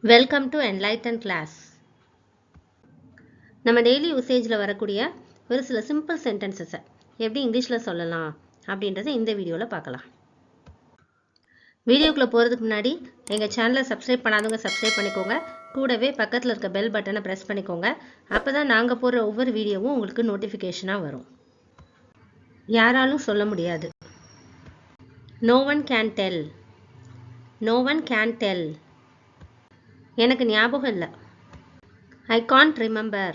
Welcome to enlighten class. நம்ம daily யூசேஜில் வரக்கூடிய ஒரு சில சிம்பிள் சென்டென்சஸை எப்படி இங்கிலீஷில் சொல்லலாம் அப்படின்றத இந்த வீடியோவில் பார்க்கலாம். வீடியோக்குள்ளே போகிறதுக்கு முன்னாடி எங்கள் சேனலை சப்ஸ்கிரைப் பண்ணாதவங்க சப்ஸ்கிரைப் பண்ணிக்கோங்க. கூடவே பக்கத்தில் இருக்க பெல் பட்டனை ப்ரெஸ் பண்ணிக்கோங்க. அப்போ தான் நாங்கள் போடுற ஒவ்வொரு வீடியோவும் உங்களுக்கு நோட்டிஃபிகேஷனாக வரும். யாராலும் சொல்ல முடியாது. No one can tell. No one can tell. எனக்கு ஞாபகம் இல்லை. I can't remember.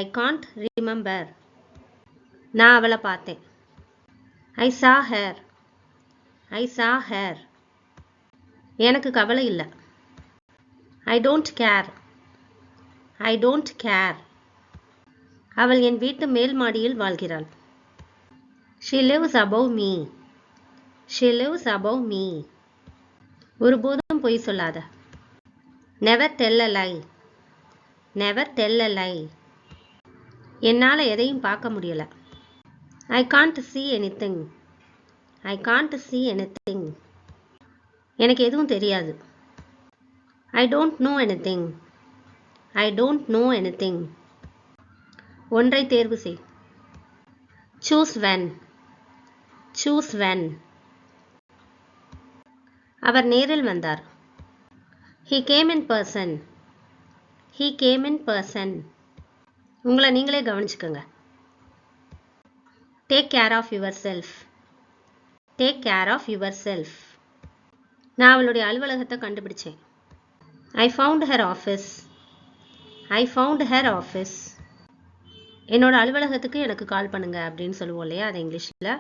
I can't remember. நான் அவளை பார்த்தேன். I saw her. I saw her. எனக்கு கவலை இல்லை. I don't care. I don't care. அவள் என் வீட்டு மேல் மாடியில் வாழ்கிறாள். She lives above me. She lives above me. ஒருபோதும் பொய் சொல்லாத. Never tell a lie. Never tell a lie. என்னால் எதையும் பார்க்க முடியல. I can't see anything. I can't see anything. எனக்கு எதுவும் தெரியாது. I don't know anything. I don't know anything. ஒன்றை தேர்வு செய். Choose one. Choose one. அவர் நேரில் வந்தார். He came in person. He came in person. உங்களை நீங்களே கவனிச்சுக்கோங்க. Take care of yourself. Take care of yourself. நான் அவளுடைய அலுவலகத்தை கண்டுபிடிச்சேன். I found her office. I found her office. என்னோட அலுவலகத்துக்கு எனக்கு கால் பண்ணுங்க அப்படின்னு சொல்லுவோம் இல்லையா, அது இங்கிலீஷில்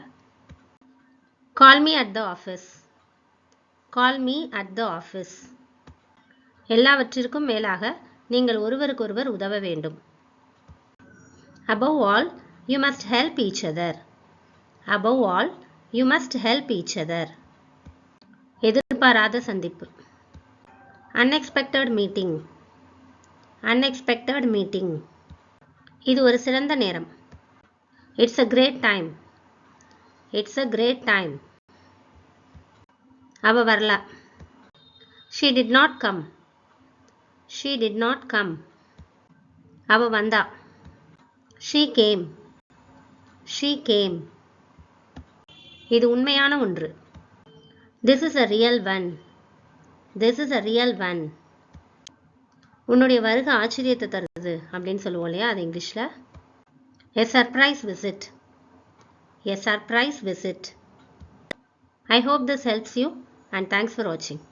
Call me at the office. Call me at the office. எல்லாவற்றிற்கும் மேலாக நீங்கள் ஒருவருக்கொருவர் உதவ வேண்டும். Above all, you must help each other. Above all, you must help each other. எதிர்பாராத சந்திப்பு. Unexpected meeting. Unexpected meeting. இது ஒரு சிறந்த நேரம். It's a great time. It's a great time. அவ வரல. She did not come. She did not come. அவ வந்தா. She came. She came. இது உண்மையான ஒன்று. This is a real one. This is a real one. உன்னுடைய வருகை ஆச்சரியத்தை தருது அப்படின்னு சொல்லுவோம் இல்லையா, அது இங்கிலீஷில் A surprise visit. A surprise visit. I hope this helps you and thanks for watching.